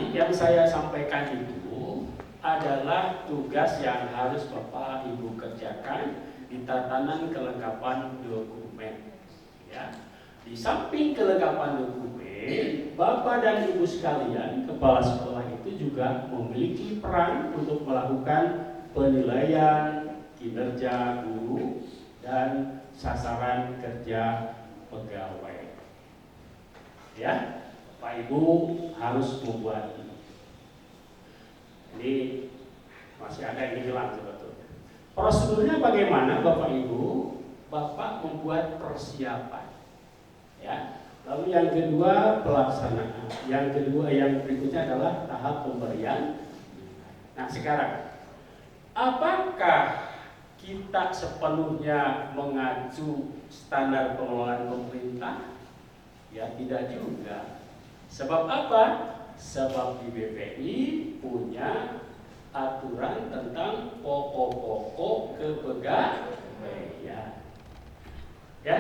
tadi yang saya sampaikan itu adalah tugas yang harus Bapak Ibu kerjakan di tatanan kelengkapan dokumen. Ya. Di samping kelengkapan dokumen, Bapak dan Ibu sekalian, kepala sekolah itu juga memiliki peran untuk melakukan penilaian kinerja guru dan sasaran kerja pegawai. Ya, Pak Ibu harus membuat ini. Ini masih ada yang hilang sebetulnya. Prosedurnya bagaimana, Bapak Ibu? Bapak membuat persiapan. Ya. Lalu yang kedua pelaksanaan. Yang kedua, yang berikutnya adalah tahap pemberian. Nah, sekarang apakah kita sepenuhnya mengacu standar pengelolaan pemerintah? Ya, tidak juga. Sebab apa? Sebab di BPI punya aturan tentang pokok-pokok kepegawaian. Ya.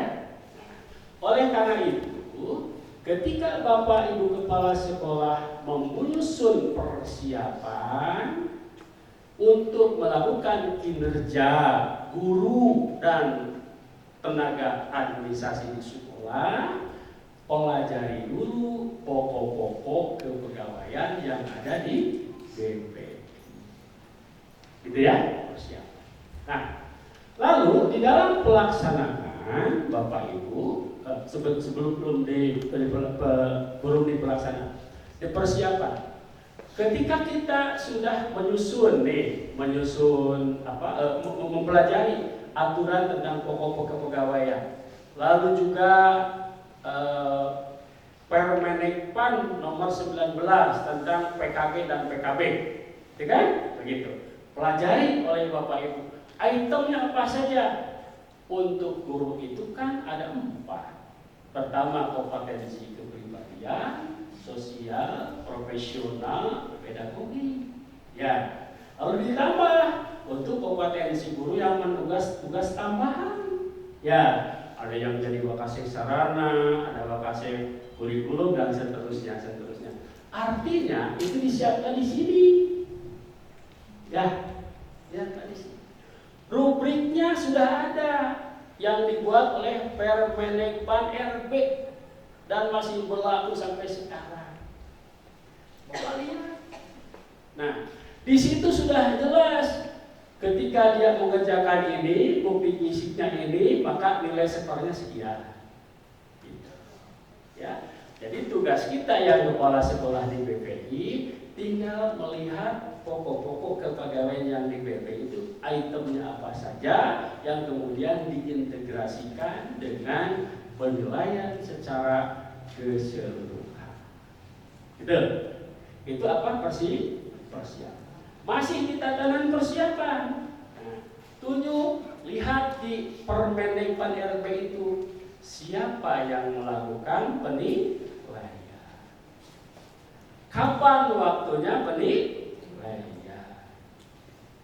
Oleh karena itu, ketika Bapak Ibu kepala sekolah menyusun persiapan untuk melakukan kinerja guru dan tenaga administrasi di sekolah, pelajari dulu pokok-pokok kepegawaian yang ada di BPI. Gitu ya, persiapan. Nah, lalu di dalam pelaksanaan Bapak Ibu sebelum dipelaksanaan, di persiapan. Ketika kita sudah mempelajari aturan tentang pokok-pokok kepegawaian, lalu juga Permenekpan nomor 19 tentang PKG dan PKB, ya kan? Begitu. Pelajari oleh Bapak Ibu. Itemnya apa saja? Untuk guru itu kan ada 4. Pertama, kompetensi kepribadian, sosial, profesional, pedagogi. Ya. Lalu ditambah untuk kompetensi guru yang tugas tambahan. Ya, ada yang jadi wakasek sarana, ada wakasek kurikulum dan seterusnya. Artinya itu disiapkan di sini. Ya, di sini. Rubriknya sudah ada yang dibuat oleh Permenekpan RB dan masih berlaku sampai sekarang. Bapak lihat. Nah, di situ sudah jelas ketika dia mengerjakan ini, bukti fisiknya ini, maka nilai skornya sekian. Gitu. Ya, jadi tugas kita yang kepala sekolah di BPI tinggal melihat pokok-pokok kepegawaian yang di BPI itu itemnya apa saja yang kemudian diintegrasikan dengan penilaian secara keseluruhan. Gitu. Itu apa? Persiapan. Masih di tatanan persiapan. Nah, tunjuk, lihat di Permenekpan RB itu siapa yang melakukan penilaian. Kapan waktunya penilaian?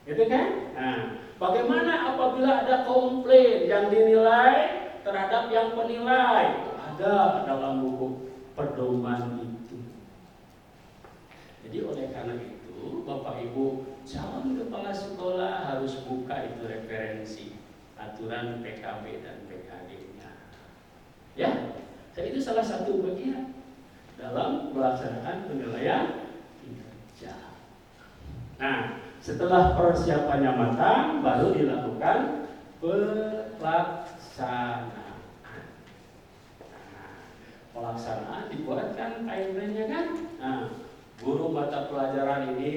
Gitu kan? Nah, bagaimana apabila ada komplain yang dinilai terhadap yang penilai? Ada dalam buku pedoman itu. Jadi oleh karena itu, Bapak Ibu calon kepala sekolah harus buka itu referensi aturan PKB dan PKD-nya. Ya, jadi itu salah satu bagian dalam melaksanakan penilaian kinerja. Nah, setelah persiapannya matang, baru dilakukan pelaksanaan. Pelaksanaan dibuatkan timeline-nya kan? Nah, guru mata pelajaran ini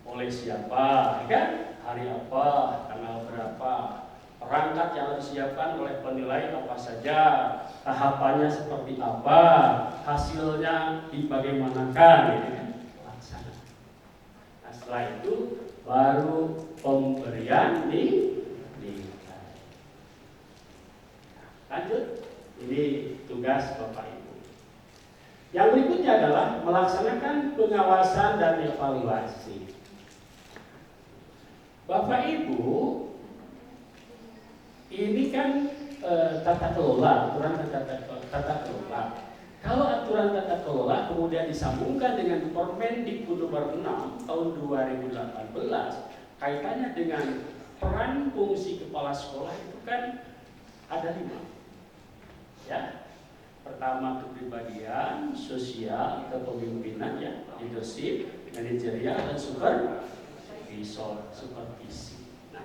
oleh siapa, kan? Hari apa, tanggal berapa, perangkat yang harus disiapkan oleh penilai apa saja, tahapannya seperti apa, hasilnya dibagaimanakan, gitu kan? Pelaksanaan. Nah, setelah itu baru pemberian nilai. Lanjut, ini tugas Bapak Ibu. Yang berikutnya adalah melaksanakan pengawasan dan evaluasi. Bapak Ibu, ini kan tata kelola, aturan tata kelola. Kalau aturan tata kelola kemudian disambungkan dengan Permendikbud nomor 6 tahun 2018, kaitannya dengan peran fungsi kepala sekolah itu kan ada 5. Ya. Pertama, kepribadian, sosial, kepemimpinan, ya, leadership, manajerial, dan supervisi. Nah,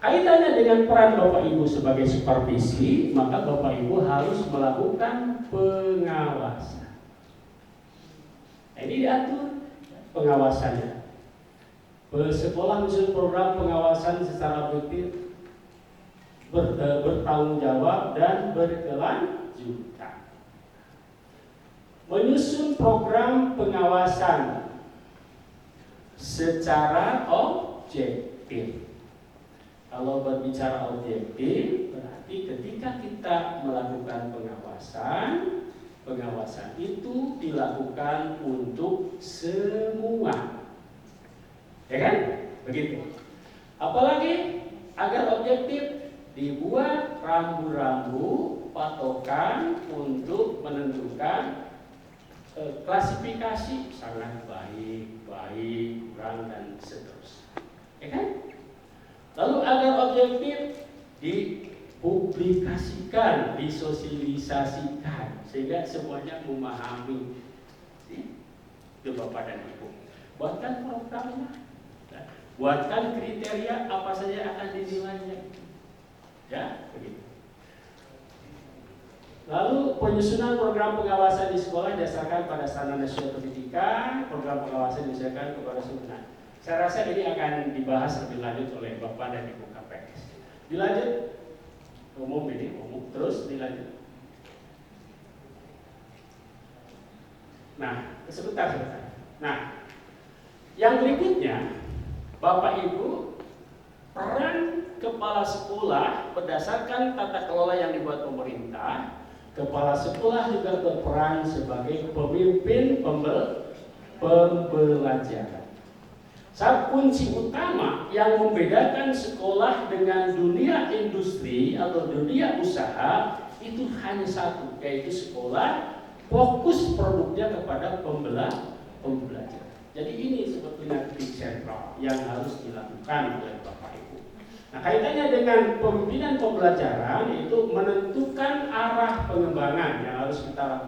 kaitannya dengan peran Bapak Ibu sebagai supervisi, maka Bapak Ibu harus melakukan pengawasan. Nah, ini diatur pengawasannya. Sekolah menyusun program pengawasan secara objektif, bertanggung jawab dan berkelanjutan. Menyusun program pengawasan secara objektif. Kalau berbicara objektif, berarti ketika kita melakukan pengawasan itu dilakukan untuk semua. Ya kan? Begitu. Apalagi agar objektif, dibuat rambu-rambu patokan untuk menentukan klasifikasi sangat baik, kurang, dan seterusnya. Ya kan? Lalu agar objektif, dipublikasikan, disosialisasikan sehingga semuanya memahami. Itu Bapak dan Ibu. Buatkan programnya, buatkan kriteria apa saja akan dinilainya. Ya, begitu. Lalu penyusunan program pengawasan di sekolah didasarkan pada standar nasional pendidikan, program pengawasan didasarkan kepada sunah. Saya rasa ini akan dibahas lebih lanjut oleh Bapak dan Ibu KPS. Dilanjut, umum, terus dilanjut. Nah, sebentar. Nah, yang berikutnya, Bapak Ibu, peran kepala sekolah berdasarkan tata kelola yang dibuat pemerintah. Kepala sekolah juga berperan sebagai pemimpin pembelajaran. Saat kunci utama yang membedakan sekolah dengan dunia industri atau dunia usaha itu hanya satu, yaitu sekolah fokus produknya kepada pembelajaran. Jadi ini sebetulnya titik sentral yang harus dilakukan oleh Bapak Ibu. Nah, kaitannya dengan pemimpinan pembelajaran itu menentukan arah pengembangan yang harus kita lakukan.